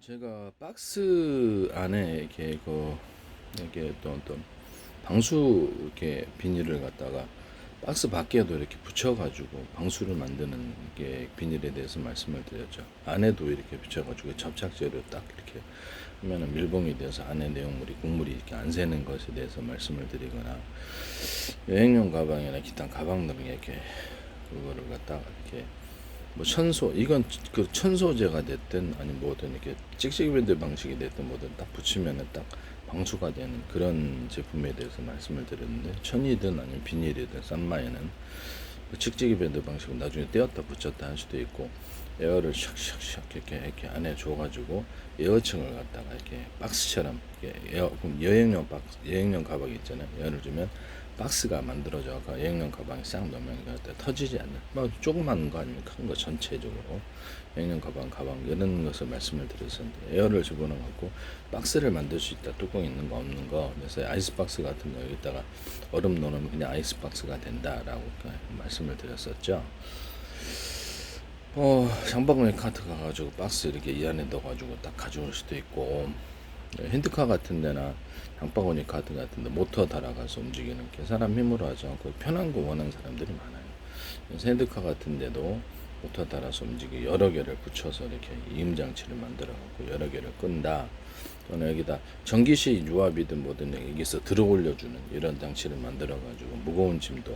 제가 박스 안에 이렇게 또 어떤 방수 이렇게 비닐을 갖다가 박스 밖에도 이렇게 붙여가지고 방수를 만드는 게 비닐에 대해서 말씀을 드렸죠. 안에도 이렇게 붙여가지고 접착제로 딱 이렇게 하면은 밀봉이 돼서 안에 내용물이 국물이 이렇게 안 새는 것에 대해서 말씀을 드리거나, 여행용 가방이나 기타 가방들은 이렇게 그거를 갖다가 이렇게 뭐 천소, 이건 그 천소제가 됐든 아니 뭐든 이렇게 찍찍이 밴드 방식이 됐든 뭐든 딱 붙이면은 딱 방수가 되는 그런 제품에 대해서 말씀을 드렸는데, 천이든 아니면 비닐이든 싼마에는 그 찍찍이 밴드 방식은 나중에 떼었다 붙였다 할 수도 있고, 에어를 샥샥샥 이렇게 안에 줘가지고 에어층을 갖다가 이렇게 박스처럼 이렇게 그럼 여행용 박스, 여행용 가방 있잖아요. 에어를 주면 박스가 만들어져서 여행용 가방에 싹 넣으면 터지지 않는, 뭐 조그만 거 아니면 큰 거 전체적으로 여행용 가방 이런 것을 말씀을 드렸었는데, 에어를 집어넣어 갖고 박스를 만들 수 있다. 뚜껑 있는 거 없는 거. 그래서 아이스박스 같은 거 여기다가 얼음 넣으면 그냥 아이스박스가 된다라고 말씀을 드렸었죠. 장바구니 카트 가가지고 박스 이렇게 이 안에 넣어가지고 딱 가져올 수도 있고, 핸드카 같은 데나 장바구니 카트 같은 데 모터 달아가서 움직이는 게 사람 힘으로 하지 않고 편한 거 원하는 사람들이 많아요. 그래서 핸드카 같은 데도 모터 달아서 움직이고 여러 개를 붙여서 이렇게 이음장치를 만들어 갖고 여러 개를 끈다. 또는 여기다 전기시 유압이든 뭐든 여기서 들어 올려주는 이런 장치를 만들어 가지고 무거운 짐도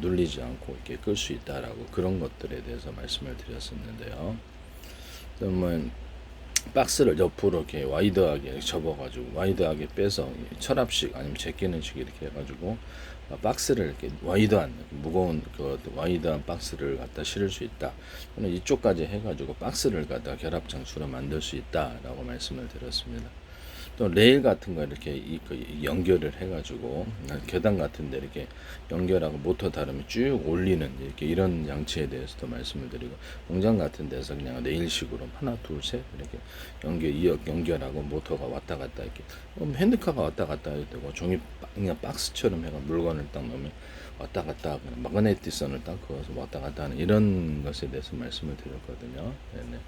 눌리지 않고 이렇게 끌 수 있다라고, 그런 것들에 대해서 말씀을 드렸었는데요. 그러면 박스를 옆으로 이렇게 와이드하게 접어가지고 와이드하게 빼서 철압식 아니면 제끼는식 이렇게 해가지고 박스를 이렇게 와이드한 무거운 그 와이드한 박스를 갖다 실을 수 있다. 또는 이쪽까지 해가지고 박스를 갖다 결합 장수로 만들 수 있다라고 말씀을 드렸습니다. 또 레일 같은 거 이렇게 연결을 해가지고 계단 같은데 이렇게 연결하고 모터 다르면 쭉 올리는 이렇게 이런 장치에 대해서도 말씀을 드리고, 공장 같은 데서 그냥 레일식으로 하나 둘 셋 이렇게 연결하고 모터가 왔다 갔다 이렇게 핸드카가 왔다 갔다 해도 되고, 종이 그냥 박스처럼 해가 물건을 딱 넣으면 왔다 갔다 그냥 마그네티선을 딱 그어서 왔다 갔다 하는 이런 것에 대해서 말씀을 드렸거든요. 네네.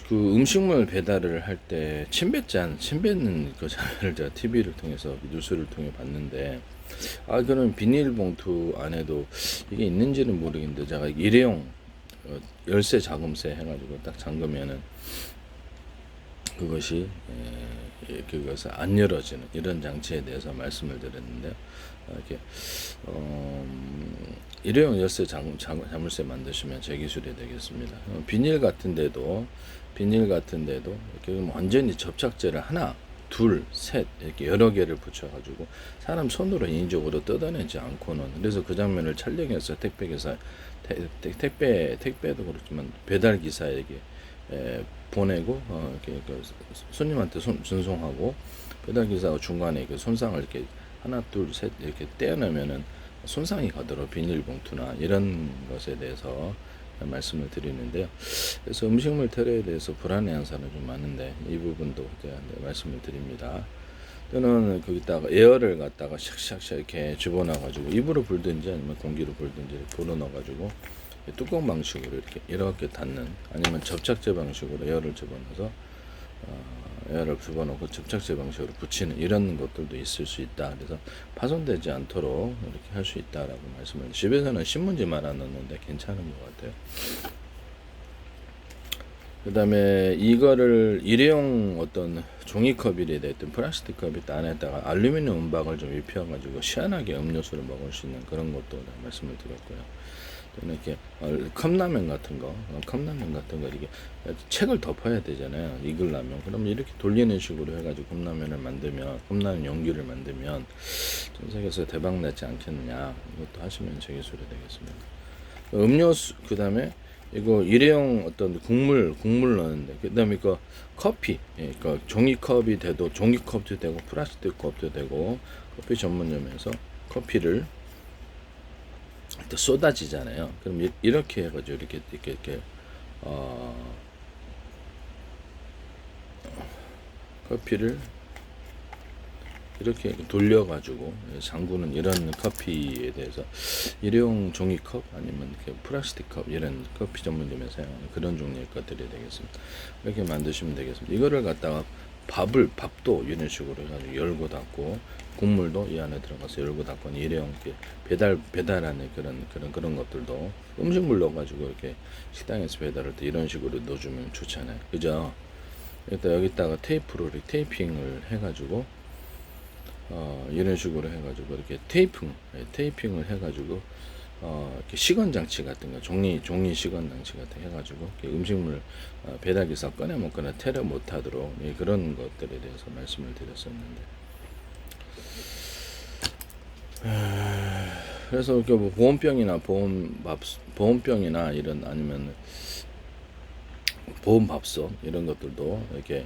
그 음식물 배달을 할 때 침 뱉는 그 장면을 제가 TV를 통해서 뉴스를 통해 봤는데, 그런 비닐봉투 안에도 이게 있는지는 모르겠는데, 제가 일회용 열쇠 자금쇠 해가지고 딱 잠그면은 그것이 그것을 안 열어지는 이런 장치에 대해서 말씀을 드렸는데, 이렇게 일회용 열쇠 자물쇠 만드시면 제 기술이 되겠습니다. 비닐 같은 데도 이렇게 완전히 접착제를 하나 둘, 셋 이렇게 여러 개를 붙여가지고 사람 손으로 인위적으로 뜯어내지 않고는, 그래서 그 장면을 촬영해서 택배기사 택배도 그렇지만 배달 기사에게 보내고 이렇게 그 손님한테 전송하고, 배달 기사가 중간에 그 손상을 이렇게 하나 둘 셋 이렇게 떼어내면은 손상이 가도록 비닐봉투나 이런 것에 대해서 말씀을 드리는데요. 그래서 음식물 테러에 대해서 불안해하는 사람이 좀 많은데, 이 부분도 제가 말씀을 드립니다. 또는 거기다가 에어를 갖다가 샥샥샥 이렇게 집어넣어가지고 입으로 불든지 아니면 공기로 불든지 불어넣어가지고 뚜껑 방식으로 이렇게 닫는, 아니면 접착제 방식으로 에어를 집어넣어서 에어를 집어넣고 접착제 방식으로 붙이는 이런 것들도 있을 수 있다. 그래서 파손되지 않도록 이렇게 할 수 있다라고 말씀을. 집에서는 신문지만 안 넣는데 괜찮은 것 같아요. 그 다음에 이거를 일회용 어떤 종이컵이 됐든 플라스틱 컵이 안에다가 알루미늄 은박을 좀 입혀가지고 시원하게 음료수를 먹을 수 있는 그런 것도 말씀을 드렸고요. 또는 이렇게 컵라면 같은 거 이렇게 책을 덮어야 되잖아요. 익으려면. 그럼 이렇게 돌리는 식으로 해가지고 컵라면 용기를 만들면 전 세계에서 대박 나지 않겠느냐. 이것도 하시면 제 기술이 되겠습니다. 음료수, 그 다음에 이거 일회용 어떤 국물 넣는데, 그 다음에 그 커피, 그 종이컵이 돼도 종이컵도 되고 플라스틱 컵도 되고, 커피 전문점에서 커피를 또 쏟아지잖아요. 그럼 이렇게 해가지고 이렇게 커피를 이렇게 돌려가지고 장구는 이런 커피에 대해서 일회용 종이컵 아니면 플라스틱 컵 이런 커피 전문점에 사용하는 그런 종류의 것들이 되겠습니다. 이렇게 만드시면 되겠습니다. 이거를 갖다가 밥도 이런 식으로 해가지고 열고 닫고 국물도 이 안에 들어가서 열고 닫고 일회용 배달하는 그런 것들도 음식물 넣어가지고 이렇게 식당에서 배달할 때 이런 식으로 넣어주면 좋잖아요. 그죠? 일단 여기다가 테이프로 이렇게 테이핑을 해가지고 이런 식으로 해가지고 이렇게 테이핑을 해가지고 이렇게 시건 장치 같은 거 종이 시건 장치 같은 거 해가지고 음식물 배달기사 꺼내 먹거나 테러 못하도록 그런 것들에 대해서 말씀을 드렸었는데 그래서 이렇게 뭐 보온병이나 이런 아니면 보온밥솥 이런 것들도 이렇게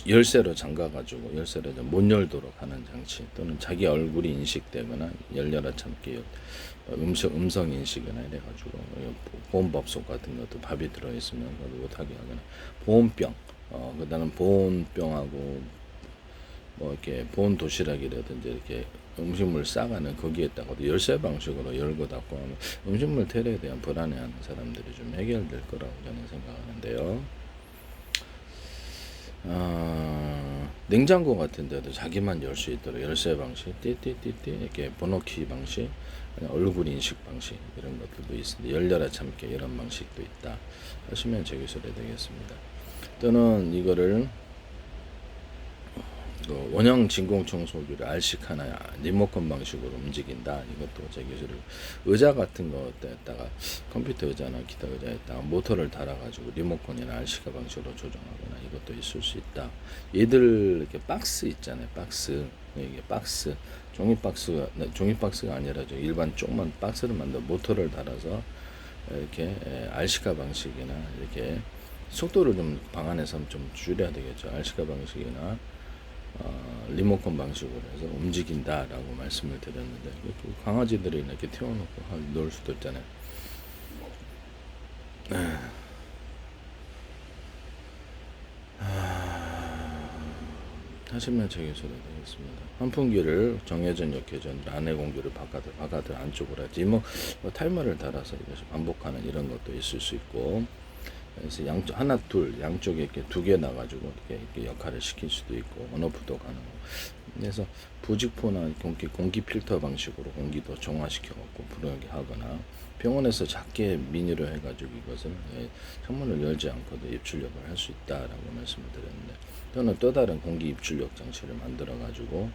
열쇠로 잠가가지고 열쇠로 못 열도록 하는 장치 또는 자기 얼굴이 인식되거나 열려라 참기 음성 인식이나 이래가지고 보온밥솥 같은 것도 밥이 들어있으면 못하게 하거나 보온병 그다음 보온병하고 뭐 이렇게 보온 도시락이라든지 이렇게 음식물 싸가는 거기에다가도 열쇠 방식으로 열고 닫고 하면 음식물 테러에 대한 불안해하는 사람들이 좀 해결될 거라고 저는 생각하는데요. 냉장고 같은 데도 자기만 열 수 있도록 열쇠 방식, 띠띠띠띠 이렇게 번호키 방식, 얼굴 인식 방식 이런 것들도 있습니다. 열려라 참깨 이런 방식도 있다 하시면 제 기술이 되겠습니다. 또는 이거를 원형 진공 청소기를 RCK 하나 리모컨 방식으로 움직인다. 이것도 제 기술을 의자 같은 거에다가 컴퓨터 의자나 기타 의자에다가 모터를 달아가지고 리모컨이나 RCK 방식으로 조정하거나 이것도 있을 수 있다. 얘들 이렇게 박스 있잖아요. 이게 종이 박스가 아니라 일반 조그만 박스를 만들어 모터를 달아서 이렇게 RCK 방식이나 이렇게 속도를 좀 방 안에서 좀 줄여야 되겠죠. RCK 방식이나 리모컨 방식으로 해서 움직인다라고 말씀을 드렸는데 강아지들이 이렇게 태워놓고 놀 수도 있잖아요. 하시면 제 기술이 되겠습니다. 환풍기를 정해진 역회전 안의 공기를 바깥을 안쪽으로 하지 뭐 타이머를 달아서 이것이 반복하는 이런 것도 있을 수 있고 그래서 하나 둘 양쪽에 이렇게 두 개 나가지고 이렇게 역할을 시킬 수도 있고 온오프도 가능하고 그래서 부직포나 공기 필터 방식으로 공기도 정화시켜 갖고 불어오게 하거나 병원에서 작게 미니로 해가지고 이것을 창문을 열지 않고도 입출력을 할 수 있다라고 말씀을 드렸는데 또는 또 다른 공기 입출력 장치를 만들어 가지고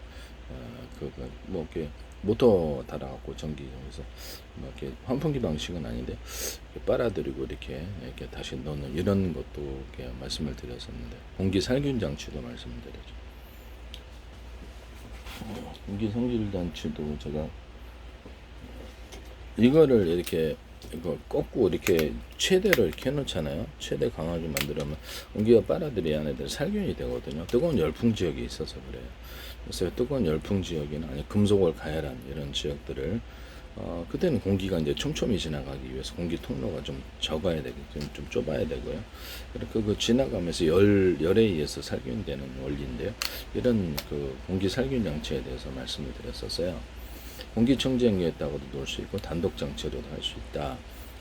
뭐 이렇게 모터 달아갖고 전기에서 뭐 이렇게 환풍기 방식은 아닌데 이렇게 빨아들이고 이렇게 다시 넣는 이런 것도 이렇게 말씀을 드렸었는데 공기 살균 장치도 말씀을 드렸죠. 공기 살균 장치도 제가 이거를 이렇게 이거 꺾고 이렇게 최대로 이렇게 해놓잖아요. 최대 강하게 만들면 공기가 빨아들여야 안에 살균이 되거든요. 뜨거운 열풍 지역이 있어서 그래요. 그래서 뜨거운 열풍 지역이나 아니 금속을 가열한 이런 지역들을 그때는 공기가 이제 촘촘히 지나가기 위해서 공기 통로가 좀 적어야 되고 좀 좁아야 되고요. 그렇게 그 지나가면서 열에 의해서 살균되는 원리인데요. 이런 그 공기 살균 장치에 대해서 말씀을 드렸었어요. 공기청정기에다가도 놓을 수 있고 단독 장치로도 할 수 있다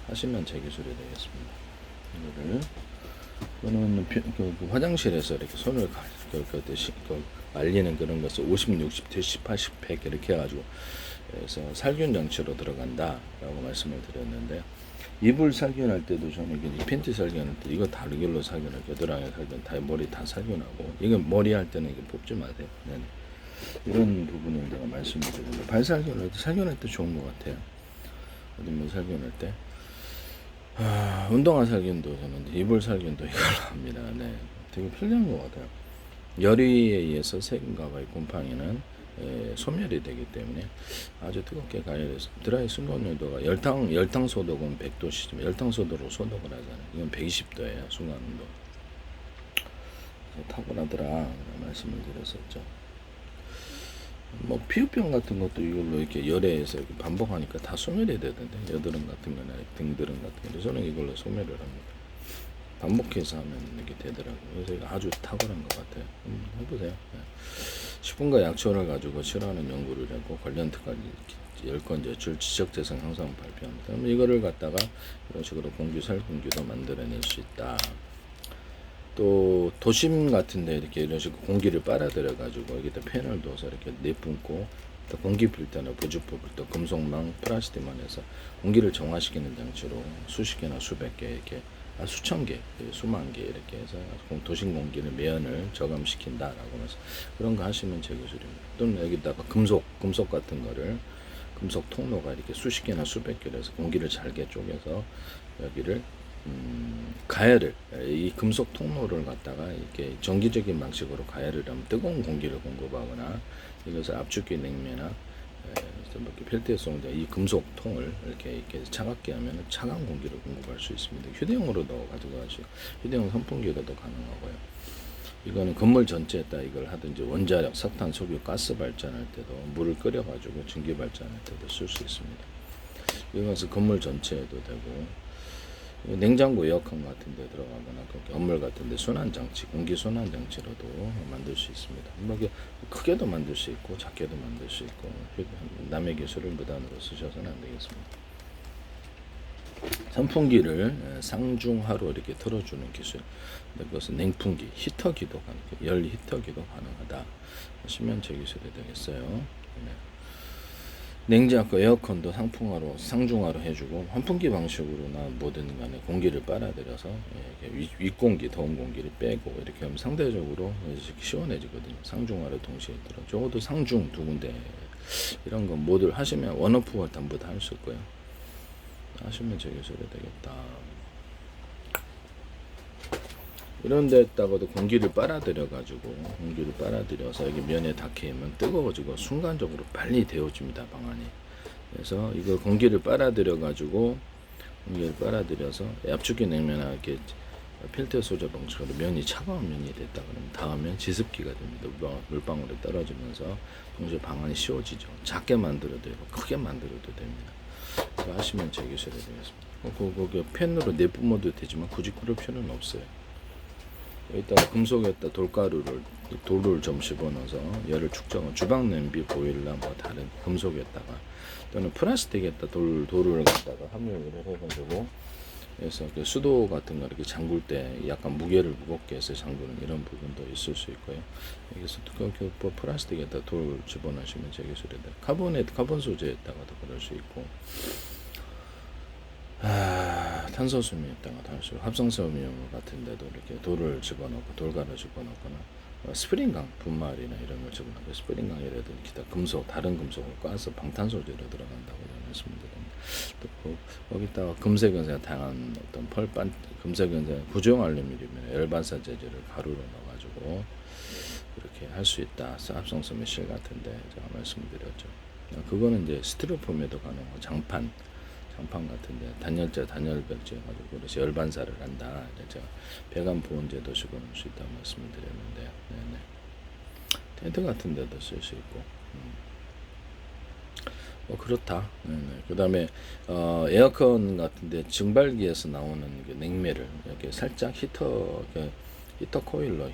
하시면 제 기술이 되겠습니다. 이거는 그 화장실에서 이렇게 손을 말리는 그런 것을 50, 60, 70, 80, 100 이렇게 해가지고 그래서 살균 장치로 들어간다라고 말씀을 드렸는데 이불 살균할 때도 저는 팬티 살균할 때 이거 다르길로 살균할 겨드랑이 살균 다 머리 다 살균하고 이건 머리 할 때는 이거 뽑지 마세요. 네. 이런 부분을 제가 말씀을 드렸는데 발 살균할 때 좋은 것 같아요. 어디 뭐 살균할 때 운동화 살균도 저는 이불 살균도 이걸로 합니다. 네, 되게 편리한 것 같아요. 열에 의해서 세균과의 곰팡이는 소멸이 되기 때문에 아주 뜨겁게 가열해서 드라이 순간온도가 열탕 소독은 100도시지만 열탕 소독으로 소독을 하잖아요. 이건 120도예요. 순간온도 탁월하더라 말씀을 드렸었죠. 뭐 피부병 같은 것도 이걸로 이렇게 열에서 이렇게 반복하니까 다 소멸이 되던데 여드름 같은 거나 등드름 같은 거 저는 이걸로 소멸을 합니다. 반복해서 하면 이렇게 되더라고요. 그래서 이거 아주 탁월한 것 같아요. 해보세요. 네. 10분과 약초를 가지고 치료하는 연구를 했고 관련 특허 10건 제출 지적재생 항상 발표합니다. 그럼 이거를 갖다가 이런 식으로 공기 살균기도 만들어낼 수 있다. 또 도심 같은데 이렇게 이런 식으로 공기를 빨아들여 가지고 여기다 팬을 둬서 이렇게 내뿜고 또 공기 필터나 부직포 필터 금속망 플라스틱만 해서 공기를 정화시키는 장치로 수십 개나 수백 개 이렇게 수천 개 수만 개 이렇게 해서 도심 공기를 매연을 저감시킨다라고 해서 그런 거 하시면 제 기술입니다. 또는 여기다가 금속 같은 거를 금속 통로가 이렇게 수십 개나 수백 개를 해서 공기를 잘게 쪼개서 여기를 가열을 이 금속 통로를 갖다가 이렇게 정기적인 방식으로 가열을 하면 뜨거운 공기를 공급하거나 이것을 압축기 냉매나 이렇게 필터에 쏘는 이 금속 통을 이렇게 차갑게 하면 차가운 공기를 공급할 수 있습니다. 휴대용으로도 가져가시고 휴대용 선풍기로도 가능하고요. 이거는 건물 전체에다 이걸 하든지 원자력, 석탄, 석유, 가스 발전할 때도 물을 끓여가지고 전기 발전할 때도 쓸 수 있습니다. 이것은 건물 전체에도 되고 냉장고 에어컨 같은 데 들어가거나 건물 같은 데 순환장치, 공기 순환장치로도 만들 수 있습니다. 뭐 크게도 만들 수 있고 작게도 만들 수 있고 남의 기술을 무단으로 쓰셔서는 안 되겠습니다. 선풍기를 상중하로 이렇게 틀어주는 기술, 그것은 냉풍기, 히터기도 가능, 열 히터기도 가능하다 하시면 제 기술이 되겠어요. 네. 냉장고 에어컨도 상중하로 해주고 환풍기 방식으로나 뭐든 간에 공기를 빨아들여서 윗공기 더운 공기를 빼고 이렇게 하면 상대적으로 시원해지거든요. 상중하로 동시에 들어 적어도 상중 두 군데 이런 거 모두 하시면 원오프와 전부 다 할 수 있고요. 하시면 제 기술이 되겠다. 이런 데다가도 공기를 빨아들여서 여기 면에 닿게면 뜨거워지고 순간적으로 빨리 데워집니다, 방안이. 그래서 이걸 공기를 빨아들여서 압축기 냉면이나 이렇게 필터 소재 방식으로 면이 차가운 면이 됐다 그러면 다음엔 지습기가 됩니다. 물방울이 떨어지면서 동시에 방안이 쉬워지죠. 작게 만들어도 되고 크게 만들어도 됩니다. 그래서 하시면 제 기술이 되겠습니다. 거기 펜으로 내뿜어도 되지만 굳이 그럴 필요는 없어요. 여기다가 금속에다 돌을 좀 집어넣어서 열을 축적한 주방 냄비 보일러 뭐 다른 금속에다가 또는 플라스틱에다 돌을 갖다가 함유를 해가지고 그래서 그 수도 같은 거 이렇게 잠글 때 약간 무게를 무겁게 해서 잠그는 이런 부분도 있을 수 있고요. 여기서 그 플라스틱에다 돌 집어넣으시면 제 기술이 돼. 카본 소재에다가도 그럴 수 있고. 탄소수미에다가 할수 합성섬유 같은 데도 이렇게 돌을 집어넣고 돌가루 집어넣거나 스프링강 분말이나 이런 걸 집어넣고 스프링강이라든지 기타 금속 다른 금속을 꽈서 방탄소재로 들어간다고 말씀드립니다. 또 거기다가 금색연세 다양한 어떤 금색연세 구조용 알루미늄이나 열반사 재질을 가루로 넣어가지고 이렇게 할 수 있다. 합성섬유 실 같은데 제가 말씀드렸죠. 그거는 이제 스티로폼에도 가능하고 장판 같은데 단열벽지 해가지고 그래서 열반사를 한다. 제가 배관 보온제도 집어넣을 수 있다고 말씀을 드렸는데, 네네. 텐트 같은 데도 쓸 수 있고, 그렇다. 네네. 그 다음에 에어컨 같은데 증발기에서 나오는 냉매를 이렇게 살짝 히터 코일로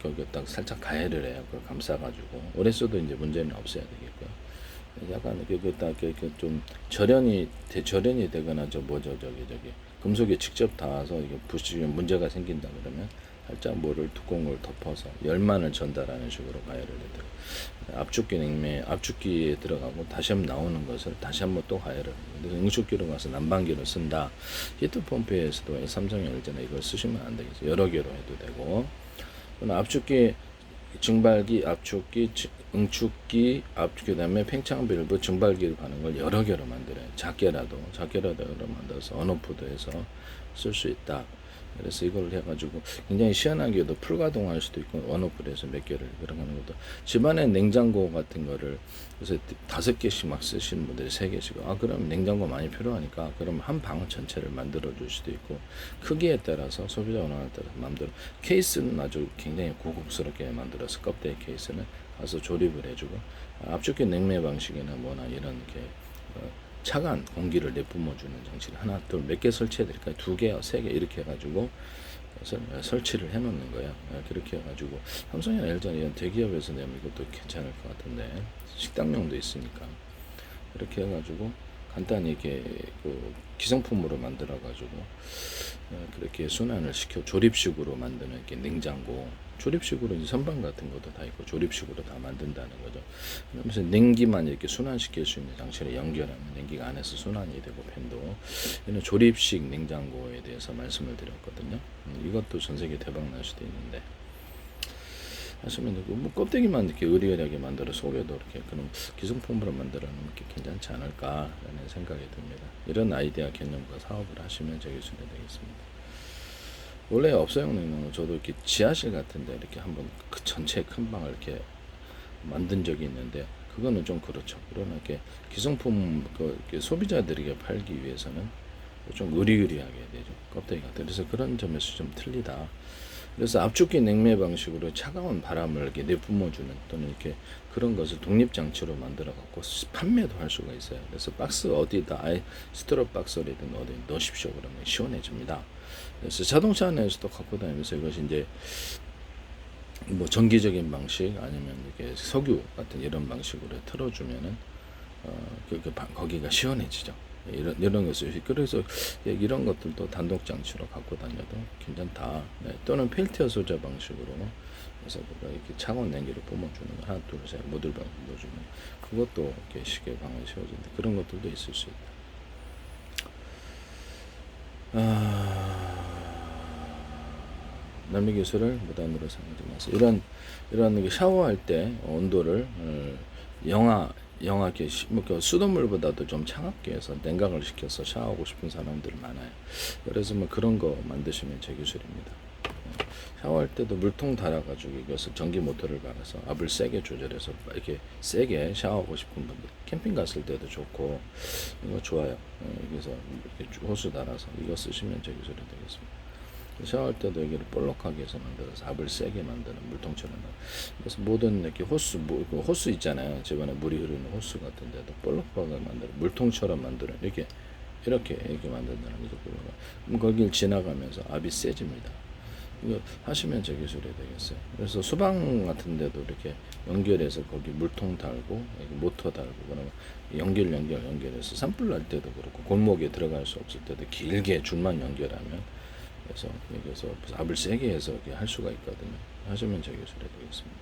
거기 딱 살짝 가열을 해요. 그걸 감싸가지고 오래 써도 이제 문제는 없어야 되겠고요. 약간 좀 절연이 되거나 저기 금속에 직접 닿아서 이게 부식이면 문제가 생긴다 그러면 살짝 뭐를 뚜껑을 덮어서 열만을 전달하는 식으로 가열을 해요. 압축기에 들어가고 다시 한번 나오는 것을 다시 한번 또 가열을 해요. 그래서 응축기로 가서 난방기를 쓴다. 히트펌프에서도 삼성 LG나 이걸 쓰시면 안 되겠어요. 여러 개로 해도 되고. 압축기 증발기, 압축기, 응축기, 그다음에 팽창 밸브, 증발기를 가는 걸 여러 개로 만들어요. 작게라도 만들어서 언오프드해서 쓸 수 있다. 그래서 이걸 해가지고 굉장히 시원하게도 풀가동할 수도 있고 원오프에서 몇 개를 그런 것도 집안에 냉장고 같은 거를 그래서 5개씩 막 쓰시는 분들이 3개씩 그럼 냉장고 많이 필요하니까 그럼 한 방 전체를 만들어 줄 수도 있고 크기에 따라서 소비자 원하에 따라서 마음대로 케이스는 아주 굉장히 고급스럽게 만들어서 껍데기 케이스는 가서 조립을 해주고 압축기 냉매 방식이나 뭐나 이런 게 차가운 공기를 내뿜어주는 장치를 하나, 둘, 몇 개 설치해 드릴까요? 2개, 3개 이렇게 해가지고 설치를 해놓는 거예요. 그렇게 해가지고 삼성이나 LG나 이런 대기업에서 내면 이것도 괜찮을 것 같은데 식당용도 있으니까 이렇게 해가지고 간단히 이렇게 그 기성품으로 만들어가지고 그렇게 순환을 시켜 조립식으로 만드는 이렇게 냉장고 조립식으로 이제 선반 같은 것도 다 있고 조립식으로 다 만든다는 거죠. 그러면서 냉기만 이렇게 순환시킬 수 있는 장치를 연결하면 냉기가 안에서 순환이 되고 팬도 이런 조립식 냉장고에 대해서 말씀을 드렸거든요. 이것도 전 세계 대박 날 수도 있는데 하시면 되고 뭐 껍데기만 이렇게 의리하게 만들어 속에도 이렇게 그런 기성품으로 만들어 놓으면 괜찮지 않을까라는 생각이 듭니다. 이런 아이디어 개념과 사업을 하시면 제 기술이 되겠습니다. 원래 업소용 냉장고 저도 이렇게 지하실 같은데 이렇게 한번 그 전체 큰 방을 이렇게 만든 적이 있는데 그거는 좀 그렇죠. 그러나 이렇게 기성품 이렇게 소비자들에게 팔기 위해서는 좀 의리의리하게 되죠. 껍데기 같은. 그래서 그런 점에서 좀 틀리다. 그래서 압축기 냉매 방식으로 차가운 바람을 이렇게 내뿜어주는 또는 이렇게 그런 것을 독립장치로 만들어 갖고 판매도 할 수가 있어요. 그래서 박스 어디다 아예 스트로 박스라든 어디 넣으십시오. 그러면 시원해집니다. 그래서 자동차 안에서도 갖고 다니면서 이것이 이제 뭐 정기적인 방식 아니면 이렇게 석유 같은 이런 방식으로 틀어주면은 거기가 시원해지죠. 이런 것을 그래서 이런 것들도 단독 장치로 갖고 다녀도 괜찮다. 네. 또는 펠티어 소재 방식으로 그래서 이렇게 차가운 냉기를 뿜어주는 거 하나 둘셋 모듈 방식 넣어주면 그것도 이렇게 쉽게 방에 씌워진다. 그런 것들도 있을 수 있다. 남의 기술을 무단으로 사용하지 마세요. 이런 샤워할 때 온도를 영하 뭐 수돗물보다도 좀 차갑게 해서 냉각을 시켜서 샤워하고 싶은 사람들 많아요. 그래서 뭐 그런 거 만드시면 제 기술입니다. 샤워할 때도 물통 달아가지고 이것을 전기 모터를 갈아서 압을 세게 조절해서 이렇게 세게 샤워하고 싶은 분들 캠핑 갔을 때도 좋고 이거 좋아요. 그래서 이렇게 호수 달아서 이거 쓰시면 제 기술이 되겠습니다. 샤워할 때도 여기를 볼록하게 해서 만들어서 압을 세게 만드는 물통처럼. 그래서 모든 이렇게 호수 있잖아요. 집안에 물이 흐르는 호수 같은 데도 볼록하게 만드는 물통처럼 만드는 이렇게 만든다는 거죠. 그럼 거길 지나가면서 압이 세집니다. 이거 하시면 제 기술이 되겠어요. 그래서 수방 같은 데도 이렇게 연결해서 거기 물통 달고 모터 달고 그러면 연결해서 산불 날 때도 그렇고 골목에 들어갈 수 없을 때도 길게 줄만 연결하면 그래서 여기서 압을 세게 해서 이렇게 할 수가 있거든요. 하시면 제 기술이 되겠습니다.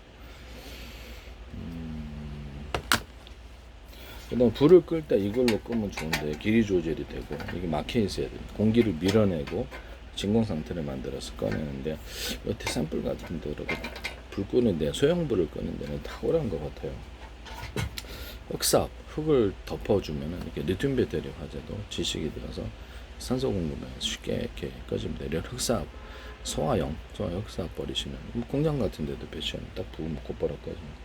그다음 불을 끌 때 이걸로 끄면 좋은데 길이 조절이 되고 이게 막혀 있어야 돼요. 공기를 밀어내고 진공 상태를 만들어서 꺼내는데 여태 산불 같은 데로 불 끄는데 소형불을 끄는 데는 탁월한 것 같아요. 흙을 덮어주면은 이렇게 리튬 배터리 화재도 지식이 들어서 산소 공급에 쉽게 이렇게 꺼집니다. 이런 흑사압, 소화용 흑사압 버리시면 공장 같은 데도 배치하면 딱 부으면 곧바로 꺼집니다.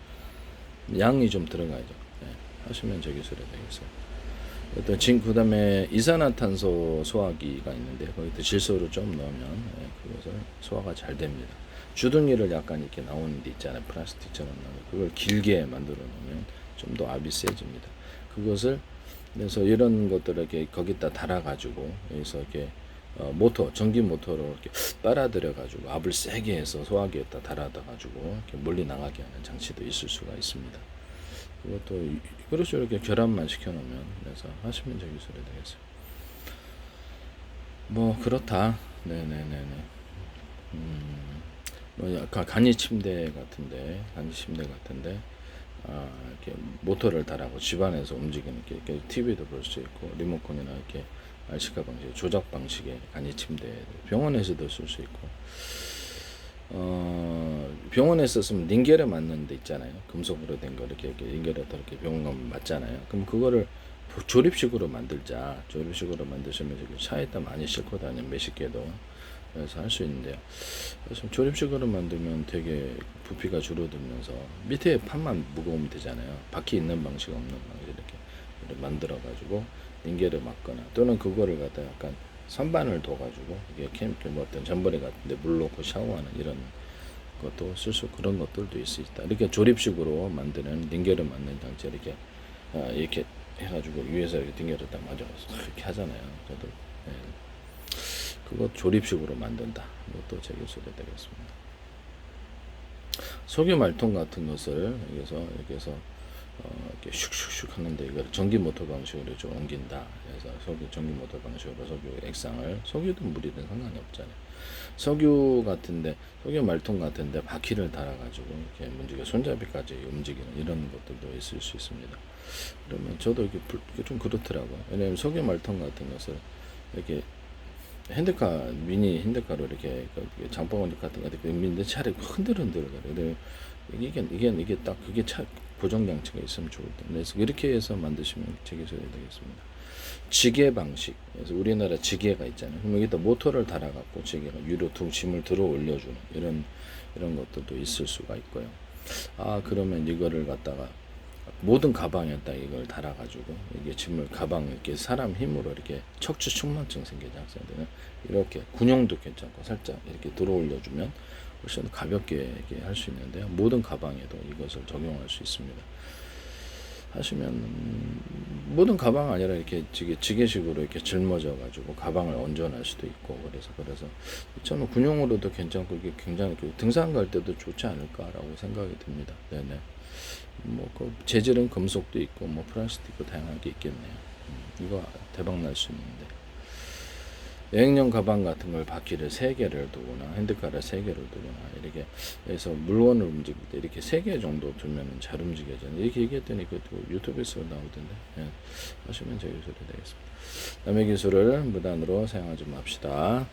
양이 좀 들어가야죠. 네, 하시면 제 기술이 되겠어요. 그 다음에 이산화탄소 소화기가 있는데 거기도 질소를 좀 넣으면 그것을 소화가 잘 됩니다. 주둥이를 약간 이렇게 나오는 데 있잖아요. 플라스틱처럼 나오는 그걸 길게 만들어 놓으면 좀 더 압이 세집니다. 그것을 그래서 이런 것들을 이렇게 거기다 달아가지고 여기서 이렇게 전기 모터로 이렇게 빨아들여가지고 압을 세게 해서 소화기에다 달아가지고 이렇게 멀리 나가게 하는 장치도 있을 수가 있습니다. 그것도 그렇죠. 이렇게 결합만 시켜놓으면 그래서 하시면 제 기술이 되겠어요. 뭐 그렇다. 네네네네. 뭐 약간 간이 침대 같은데 이렇게 모터를 달아고 집안에서 움직이는 이렇게 TV도 볼 수 있고 리모컨이나 이렇게 RC카 방식 조작 방식의 간이 침대 병원에서도 쓸 수 있고 병원에서 쓰면 링겔에 맞는 데 있잖아요. 금속으로 된 거 이렇게 링겔에다 이렇게 병원 가면 맞잖아요. 그럼 그거를 조립식으로 만들자. 조립식으로 만드시면 차에다 많이 싣고 다니는 몇십 개도 그래서 할 수 있는데요. 그래서 조립식으로 만들면 되게 부피가 줄어들면서 밑에 판만 무거우면 되잖아요. 바퀴 있는 방식 없는 방식 이렇게 만들어 가지고 링겔을 막거나 또는 그거를 갖다 약간 선반을 둬가지고 이게 뭐 어떤 잠버리 같은데 물 넣고 샤워하는 이런 것도 그런 것들도 있을 수 있다. 이렇게 조립식으로 만드는 링겔을 만든 장치 이렇게 해가지고 위에서 이렇게 링겔을 딱 맞아서 이렇게 하잖아요. 저도 그것 조립식으로 만든다. 이것도 제 기술이 되겠습니다. 석유 말통 같은 것을 여기서 이렇게 슉슉슉 하는데 이걸 전기 모터 방식으로 좀 옮긴다. 그래서 전기 모터 방식으로 석유 액상을, 석유든 물이든 상관이 없잖아요. 석유 말통 같은데 바퀴를 달아가지고 이렇게 문지가 손잡이까지 움직이는 이런 것들도 있을 수 있습니다. 그러면 저도 이게 좀 그렇더라고요. 왜냐면 석유 말통 같은 것을 이렇게 미니 핸드카로 이렇게 장바구니 같은 거 이렇게 밀는데 차를 흔들흔들거려요. 이게 딱 그게 고정 장치가 있으면 좋을 텐데, 그래서 이렇게 해서 만드시면 제 기술이 되겠습니다. 지게 방식. 그래서 우리나라 지게가 있잖아요. 그럼 여기다 모터를 달아갖고 지게가 위로 짐을 들어 올려주는 이런 것들도 있을 수가 있고요. 그러면 이거를 갖다가 모든 가방에다 이걸 달아가지고 이게 짐을 가방 이렇게 사람 힘으로 이렇게 척추 충만증 생기지 않습니까? 이렇게 군용도 괜찮고 살짝 이렇게 들어 올려주면 훨씬 가볍게 할 수 있는데요. 모든 가방에도 이것을 적용할 수 있습니다. 하시면 모든 가방 아니라 이렇게 지게식으로 이렇게 짊어져 가지고 가방을 얹어낼 수도 있고, 그래서 저는 군용으로도 괜찮고 이게 굉장히 등산 갈 때도 좋지 않을까라고 생각이 듭니다. 네네. 그 재질은 금속도 있고 플라스틱도 다양하게 있겠네요. 이거 대박 날 수 있는데, 여행용 가방 같은 걸 바퀴를 3개를 두거나 핸드카를 3개를 두거나 이렇게 해서 물건을 움직일 때 이렇게 3개 정도 두면 잘 움직여지는, 이렇게 얘기했더니 유튜브에서 나오던데, 하시면 제 기술이 되겠습니다. 남의 기술을 무단으로 사용하지 맙시다.